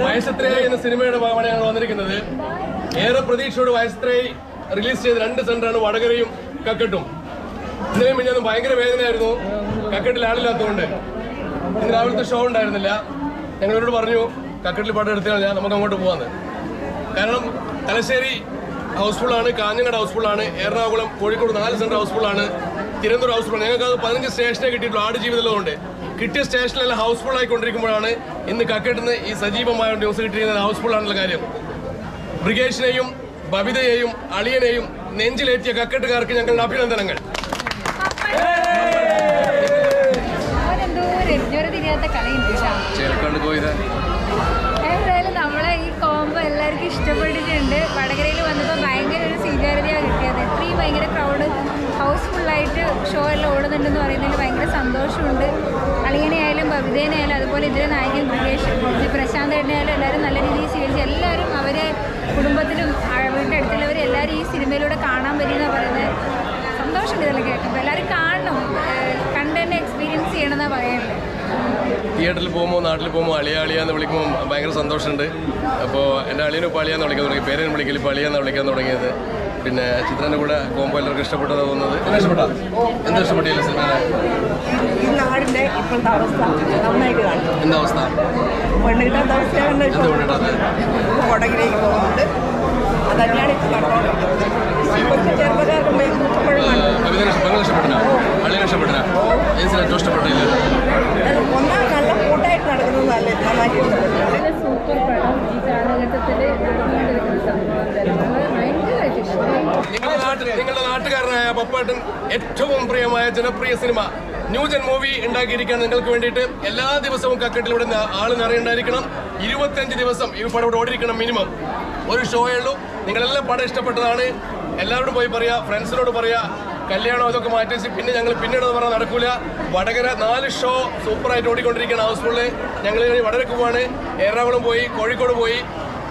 വയസ്സത്രയായി എന്ന സിനിമയുടെ ഭാഗമാണ് ഞങ്ങൾ വന്നിരിക്കുന്നത്. ഏറെ പ്രതീക്ഷയോട് വയസ്സത്രയായി റിലീസ് ചെയ്ത 2 സെന്ററാണ് വടകരയും കക്കട്ടും. ഇന്നലെയും മിഞ്ഞാന്നും ഭയങ്കര വേദനയായിരുന്നു കക്കട്ടിൽ ആളില്ലാത്തതുകൊണ്ട്. ഇന്ന് രാവിലത്തെ ഷോ ഉണ്ടായിരുന്നില്ല. ഞങ്ങളോട് പറഞ്ഞു കക്കട്ടിൽ പടം എടുത്താൽ നമുക്ക് അങ്ങോട്ട് പോകാമെന്ന്. കാരണം തലശ്ശേരി ഹൗസ്ഫുള്ളാണ്, കാഞ്ഞങ്ങാട് ഹൗസ്ഫുള്ളാണ്, എറണാകുളം കോഴിക്കോട് 4 സെന്റർ ഹൗസ്ഫുള്ളാണ്, തിരുവനന്തപുരം ഹൗസ്ഫുള്ളാണ്. ഞങ്ങൾക്ക് അത് 15 സ്റ്റേഷനെ കിട്ടിയിട്ടുള്ളൂ ആടുജീവിതമുള്ളതുകൊണ്ട്. കിട്ടിയ സ്റ്റേഷനിലെല്ലാം ഹൗസ്ഫുൾ ആയിക്കൊണ്ടിരിക്കുമ്പോഴാണ് ഇന്ന് കക്കട്ടിന്ന് ഈ സജീവമായ ന്യൂസ് കിട്ടിയിരിക്കുന്നത് ഹൗസ്ഫുൾ ആണെന്നുള്ള കാര്യം. ബ്രിഗേഷിനെയും ബബിതയെയും അളിയനെയും നെഞ്ചിലേറ്റിയ കക്കട്ടുകാർക്ക് ഞങ്ങളുടെ അഭിനന്ദനങ്ങൾ. എന്തായാലും നമ്മളെ ഈ കോംബോ എല്ലാവർക്കും ഇഷ്ടപ്പെട്ടിട്ടുണ്ട്. വടകരയിൽ വന്നപ്പോൾ ഭയങ്കര ഒരു സ്വീകാര്യതയാണ് കിട്ടിയത്. ഇത്രയും ഭയങ്കര ക്രൗഡ് ഹൗസ്ഫുള്ളായിട്ട് ഷോ എല്ലാം ഓടുന്നുണ്ടെന്ന് പറയുന്നതിൽ ഭയങ്കര സന്തോഷമുണ്ട്. അളിയനെയായാലും ബബിതേനായാലും അതുപോലെ ഇതിലെ നായകൻ ബ്രിഗേഷ് പ്രശാന്ത് ഏട്ടനായാലും എല്ലാവരും നല്ല രീതിയിൽ സ്വീകരിച്ച് എല്ലാവരും അവരെ കുടുംബത്തിലും വീടിൻ്റെ അടുത്തുള്ളവരും എല്ലാവരും ഈ സിനിമയിലൂടെ കാണാൻ പറ്റുമെന്നാണ് പറയുന്നത്. സന്തോഷമുണ്ട് ഇതെല്ലാം കേട്ടപ്പോൾ. എല്ലാവരും കാണണം, കണ്ട് തന്നെ എക്സ്പീരിയൻസ് ചെയ്യണമെന്നാണ് പറയുന്നത്. തിയേറ്ററിൽ പോകുമ്പോൾ നാട്ടിൽ പോകുമ്പോൾ അളിയാന്ന് വിളിക്കുമ്പോൾ ഭയങ്കര സന്തോഷമുണ്ട്. അപ്പോൾ എൻ്റെ അളിയനും ഇപ്പോൾ അളിയാന്ന് വിളിക്കാൻ തുടങ്ങി. പേരേനും വിളിക്കില്ല, ഇപ്പോൾ അളിയാന്ന് വിളിക്കാൻ തുടങ്ങിയത്. പിന്നെ ചിത്രൻ്റെ കൂടെ കോമ്പോ എല്ലാവർക്കും ഇഷ്ടപ്പെട്ടതാണ് തോന്നുന്നത്. എന്താ ഇഷ്ടപ്പെട്ടില്ല സിനിമ? ഈ നാടിൻ്റെ ഇപ്പോഴത്തെ അവസ്ഥ നന്നായിട്ട് കാണും. എന്താ അവസ്ഥ? പെണ്ണിട്ടാത്ത അവസ്ഥയാണ്. കൊടകിലേക്ക് പോകുന്നുണ്ട്. അത് തന്നെയാണ് ഇപ്പോൾ കണ്ടോണ്ടിരിക്കുന്നത്. കുറച്ച് ചെറുപ്പക്കാർക്ക് ഇഷ്ടപ്പെട്ടില്ല. ഒന്നാം നല്ല കൂട്ടായിട്ട് നടക്കുന്നത് നന്നായിട്ട് സൂപ്പർ പടം ഈ കാലഘട്ടത്തിൽ നിങ്ങളുടെ നാട്ടുകാരനായ പപ്പേട്ടൻ ഏറ്റവും പ്രിയമായ ജനപ്രിയ സിനിമ ന്യൂജൻ മൂവി ഉണ്ടാക്കിയിരിക്കാൻ നിങ്ങൾക്ക് വേണ്ടിയിട്ട് എല്ലാ ദിവസവും കക്കട്ടിലൂടെ ആൾ നിറയുണ്ടായിരിക്കണം. 25 ദിവസം ഈ പടം ഇവിടെ ഓടിയിരിക്കണം മിനിമം. ഒരു ഷോയേ ഉള്ളൂ. നിങ്ങളെല്ലാം പടം ഇഷ്ടപ്പെട്ടതാണ്. എല്ലാവരോടും പോയി പറയാ, ഫ്രണ്ട്സിനോട് പറയാ. കല്യാണം അതൊക്കെ മാറ്റി വെച്ച് പിന്നെ ഞങ്ങൾ പിന്നീട് പറഞ്ഞാൽ നടക്കൂല. വടകര 4 ഷോ സൂപ്പറായിട്ട് ഓടിക്കൊണ്ടിരിക്കുകയാണ് ഹൗസ്ഫുള്ളിൽ. ഞങ്ങൾ വടകരക്ക് പോവാണ്. എറണാകുളം പോയി, കോഴിക്കോട് പോയി.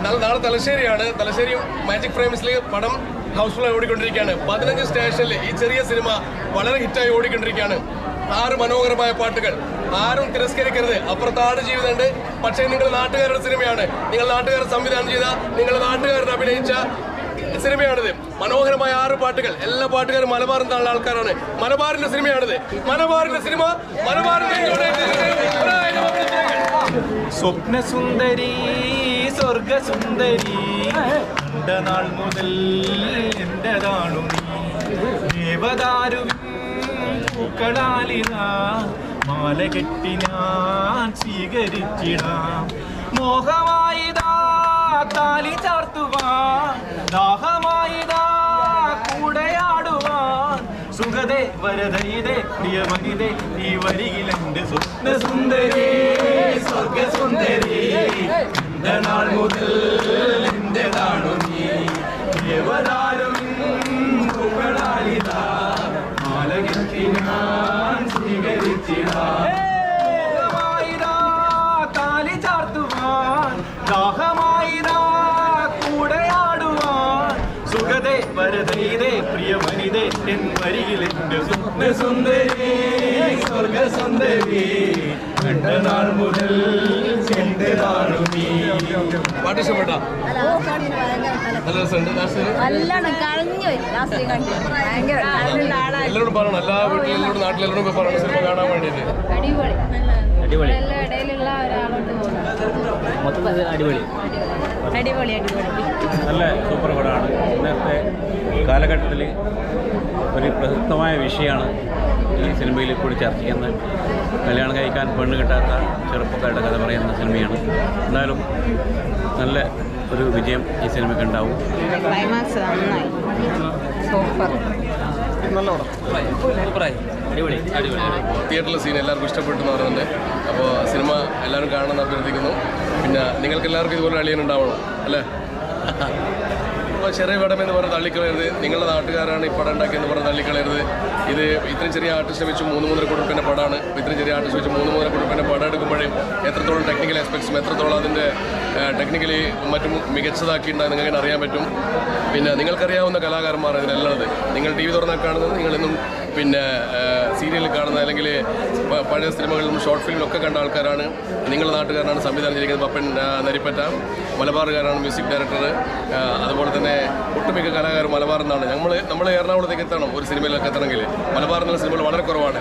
നാളെ തലശ്ശേരിയാണ്. തലശ്ശേരി മാജിക് ഫ്രെയിംസിൽ പടം ഹൗസ്ഫുള്ളായി ഓടിക്കൊണ്ടിരിക്കുകയാണ്. 15 സ്റ്റേഷനിൽ ഈ ചെറിയ സിനിമ വളരെ ഹിറ്റായി ഓടിക്കൊണ്ടിരിക്കുകയാണ്. 6 മനോഹരമായ പാട്ടുകൾ. ആരും തിരസ്കരിക്കരുത്. അപ്പുറത്ത് ആടുജീവിതമുണ്ട്. പക്ഷേ നിങ്ങൾ നാട്ടുകാരുടെ സിനിമയാണ്. നിങ്ങൾ നാട്ടുകാർ സംവിധാനം ചെയ്ത, നിങ്ങൾ നാട്ടുകാരുടെ അഭിനയിച്ച സിനിമയാണിത്. മനോഹരമായ 6 പാട്ടുകൾ. എല്ലാ പാട്ടുകാരും മലബാറിൽ നിന്നുള്ള ആൾക്കാരാണ്. മലബാറിന്റെ സിനിമയാണിത്. മലബാറിന്റെ സിനിമ മലബാറിന്റെ സ്വപ്നസുന്ദരി സ്വർഗസുന്ദരി നാൾ മുതൽ എന്റെതാണു നീ ദേവദാരുവിൻ പൂക്കളാലിനാ മാല കെട്ടി ഞാൻ സ്വീകരിച്ചിടാം. മോഹമായിതാ താലി ചാർത്തുവാൻ, ദാഹമായിതാ കൂടെയാടുവാൻ. സുഖദേ വരദയിതേ പ്രിയമനിതേ ഈ വരികിലെന്റെ സ്വപ്നസുന്ദരി സ്വർഗസുന്ദരി നാൾ മുതൽ എന്റെതാണു നീ ദേവദാരുവിൻ പൂക്കളാലിതാ മാല കെട്ടി ഞാൻ സ്വീകരിച്ചിടാം. താലി ചാർത്തുവാൻ, ദാഹമായിതാ കൂടെയാടുവാൻ. സുഖദേ വരദയിതേ പ്രിയമനിതേ എൻ വരികിലെന്റെ സ്വപ്നസുന്ദരി സ്വർഗസുന്ദരി നാൾ മുതൽ എന്റെതാണു നീ. പാട്ട് ഇഷ്ടപ്പെട്ട? നല്ല രസമുണ്ട്. എല്ലാവരോടും പറയണം. എല്ലാ വീട്ടിലെല്ലാവരും നാട്ടിലെല്ലാവരും പറയണം സിനിമ കാണാൻ വേണ്ടിയിട്ട്. അടിപൊളി. ഇടയിലുള്ള ഒരാളോട്ട് മൊത്തത്തിൽ അടിപൊളി. നല്ല സൂപ്പർ പടമാണ്. ഇന്നത്തെ കാലഘട്ടത്തിൽ ഒരു പ്രസക്തമായ വിഷയമാണ് ഈ സിനിമയിൽ കൂടി ചർച്ച ചെയ്യുന്നത്. കല്യാണം കഴിക്കാൻ പെണ്ണ് കിട്ടാത്ത ചെറുപ്പക്കാരുടെ കഥ പറയുന്ന സിനിമയാണ്. എന്തായാലും നല്ല ഒരു വിജയം ഈ സിനിമയ്ക്ക് ഉണ്ടാവും. ക്ലൈമാക്സ് നന്നായി. സൂപ്പർ. സൂപ്പറായി. അടിപൊളി. തിയേറ്ററിലെ സീൻ എല്ലാവർക്കും ഇഷ്ടപ്പെട്ടു എന്ന് പറയുന്നുണ്ട്. അപ്പോൾ സിനിമ എല്ലാവരും കാണണമെന്ന് അഭ്യർത്ഥിക്കുന്നു. പിന്നെ നിങ്ങൾക്ക് എല്ലാവർക്കും ഇതുപോലെ അളിയനുണ്ടാവണം അല്ലേ? ഇപ്പോൾ ചെറിയ പടം എന്ന് പറഞ്ഞ് തള്ളിക്കളയരുത്. നിങ്ങളുടെ നാട്ടുകാരാണ് ഈ പടം ഉണ്ടാക്കിയെന്ന് പറഞ്ഞ് തള്ളിക്കളയരുത്. ഇത് ഇത്രയും ചെറിയ ആർട്ടിസ്റ്റ് വെച്ച് 3-3 കോടി രൂപേൻ്റെ പടമാണ്. ഇത്രയും ചെറിയ ആർട്ടിസ്റ്റ് വെച്ച് 3-3 കോടി രൂപേൻ്റെ പടം എടുക്കുമ്പോഴേ എത്രത്തോളം ടെക്നിക്കൽ ആസ്പെക്ട്സും എത്രത്തോളം അതിൻ്റെ ടെക്നിക്കലി മറ്റും മികച്ചതാക്കിയിട്ടുണ്ടാകും നിങ്ങൾക്ക് അറിയാൻ പറ്റും. പിന്നെ നിങ്ങൾക്കറിയാവുന്ന കലാകാരന്മാർ ഇതിലുള്ളത്. നിങ്ങൾ TV തുറന്നാൽ കാണുന്നത് നിങ്ങളെന്നും പിന്നെ സീരിയലിൽ കാണുന്ന അല്ലെങ്കിൽ പഴയ സിനിമകളിലും ഷോർട്ട് ഫിലിമിലൊക്കെ കണ്ട ആൾക്കാരാണ്. നിങ്ങളുടെ നാട്ടുകാരനാണ് സംവിധാനം ചെയ്തിരിക്കുന്നത് പപ്പൻ നരിപ്പറ്റ, മലബാറുകാരാണ് മ്യൂസിക് ഡയറക്ടർ. അതുപോലെ തന്നെ ഒട്ടുമിക്ക കലാകാരൻ മലബാറിൽ നിന്നാണ്. നമ്മൾ എറണാകുളത്തേക്ക് എത്തണം ഒരു സിനിമയിലൊക്കെ എത്തണമെങ്കിൽ. മലബാറിൽ നിന്നുള്ള സിനിമകൾ വളരെ കുറവാണ്.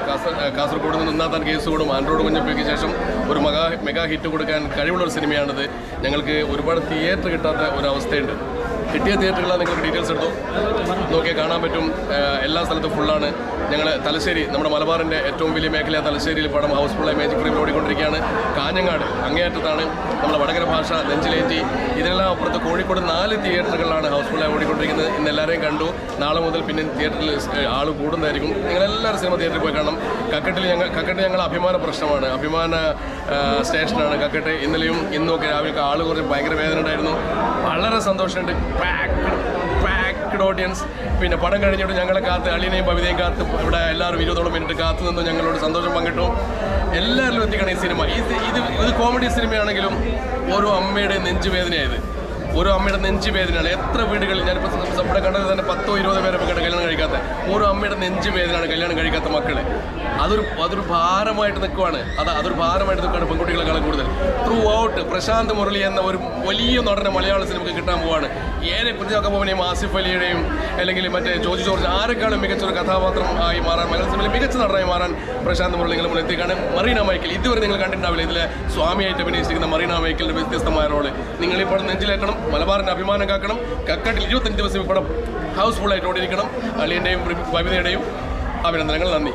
കാസർഗോഡ് നിന്ന് നിന്നാത്താൻ കേസുകൊടും ആൻഡ്രോയിഡ് കുഞ്ഞപ്പിക്ക് ശേഷം ഒരു മെഗാ ഹിറ്റ് കൊടുക്കാൻ കഴിവുള്ളൊരു സിനിമയാണിത്. ഞങ്ങൾക്ക് ഒരുപാട് തിയേറ്റർ കിട്ടാത്ത ഒരവസ്ഥയുണ്ട്. കിട്ടിയ തിയേറ്ററുകളാണ് നിങ്ങൾക്ക് ഡീറ്റെയിൽസ് എടുത്തു നോക്കിയാൽ കാണാൻ പറ്റും. എല്ലാ സ്ഥലത്തും ഫുള്ളാണ്. ഞങ്ങൾ തലശ്ശേരി, നമ്മുടെ മലബാറിൻ്റെ ഏറ്റവും വലിയ മേഖല തലശ്ശേരിയിൽ പടം ഹൗസ്ഫുള്ളായി മാജിക് ഫ്രെയിമിൽ ഓടിക്കൊണ്ടിരിക്കുകയാണ്. കാഞ്ഞങ്ങാട് അങ്ങേയറ്റത്താണ്. നമ്മുടെ വടകര ഭാഷ, നെഞ്ചിലേറ്റി, ഇതിനെല്ലാം അപ്പുറത്ത് കോഴിക്കോട് 4 തിയേറ്ററുകളിലാണ് ഹൗസ്ഫുള്ളായി ഓടിക്കൊണ്ടിരിക്കുന്നത്. ഇന്ന് എല്ലാവരെയും കണ്ടു. നാളെ മുതൽ പിന്നെ തിയേറ്ററിൽ ആൾ കൂടുന്നതായിരിക്കും. നിങ്ങളെല്ലാവരും സിനിമ തിയേറ്ററിൽ പോയി കാണണം. കക്കട്ട് ഞങ്ങൾ അഭിമാന പ്രശ്നമാണ്, അഭിമാന സ്റ്റേഷനാണ് കക്കട്ട്. ഇന്നലെയും ഇന്നുമൊക്കെ രാവിലെ ആൾ കുറച്ച് ഭയങ്കര വേദന ഉണ്ടായിരുന്നു. വളരെ സന്തോഷമുണ്ട്. Packed audience. പിന്നെ പടം കഴിഞ്ഞിട്ട് ഞങ്ങളെ കാത്ത്, അളിയനെയും ഭവിതയും കാത്ത് ഇവിടെ എല്ലാവരും 20ഓളം മിനിറ്റ് കാത്തു നിന്ന് ഞങ്ങളോട് സന്തോഷം പങ്കിട്ടു. എല്ലാവരിലും എത്തിക്കണം ഈ സിനിമ. ഇത് കോമഡി സിനിമയാണെങ്കിലും ഓരോ അമ്മയുടെ നെഞ്ചുവേദനയായത്. ഓരോ അമ്മയുടെ നെഞ്ചുവേദനയാണ്. എത്ര വീടുകളിൽ ഞാനിപ്പോൾ ഇവിടെ കണ്ടത് തന്നെ 10-20 പേരെ കല്യാണം കഴിക്കാത്ത ഓരോ അമ്മയുടെ നെഞ്ചുവേദനയാണ് കല്യാണം കഴിക്കാത്ത മക്കൾ. അതൊരു ഭാരമായിട്ട് നിൽക്കുവാണ്. അതൊരു ഭാരമായിട്ട് നിൽക്കുകയാണ് പെൺകുട്ടികളെക്കാളും കൂടുതൽ. ത്രൂ ഔട്ട് പ്രശാന്ത് മുരളി എന്ന ഒരു വലിയ നടനെ മലയാള സിനിമയ്ക്ക് കിട്ടാൻ പോവാണ്. കുഞ്ചാക്കോ ബോബനെയും ആസിഫ് അലിയുടെയും അല്ലെങ്കിൽ മറ്റേ ജോജി ജോർജ് ആരെക്കാളും മികച്ചൊരു കഥാപാത്രം ആയി മാറാൻ, മലയാള സിനിമയിൽ മികച്ച നടനായി മാറാൻ പ്രശാന്ത് മുരളി നിങ്ങൾ എത്തിക്കാണ്. മറീന മൈക്കിൾ ഇതുവരെ നിങ്ങൾ കണ്ടിട്ടുണ്ടാവില്ല. ഇതിലെ സ്വാമിയായിട്ട് അഭിനയിച്ചിരിക്കുന്ന മറീന മൈക്കിളിൻ്റെ വ്യത്യസ്തമായ റോള്. നിങ്ങൾ ഈ പടം നെഞ്ചിലേറ്റണം. മലബാറിൻ്റെ അഭിമാനം കാക്കണം. കക്കട്ടിൽ 25 ദിവസം ഈ പടം ഹൗസ്ഫുള്ളായിട്ട് ഓടിയിരിക്കണം. അളിയൻ്റെയും ഭവിതയുടെയും അഭിനന്ദനങ്ങൾ. നന്ദി.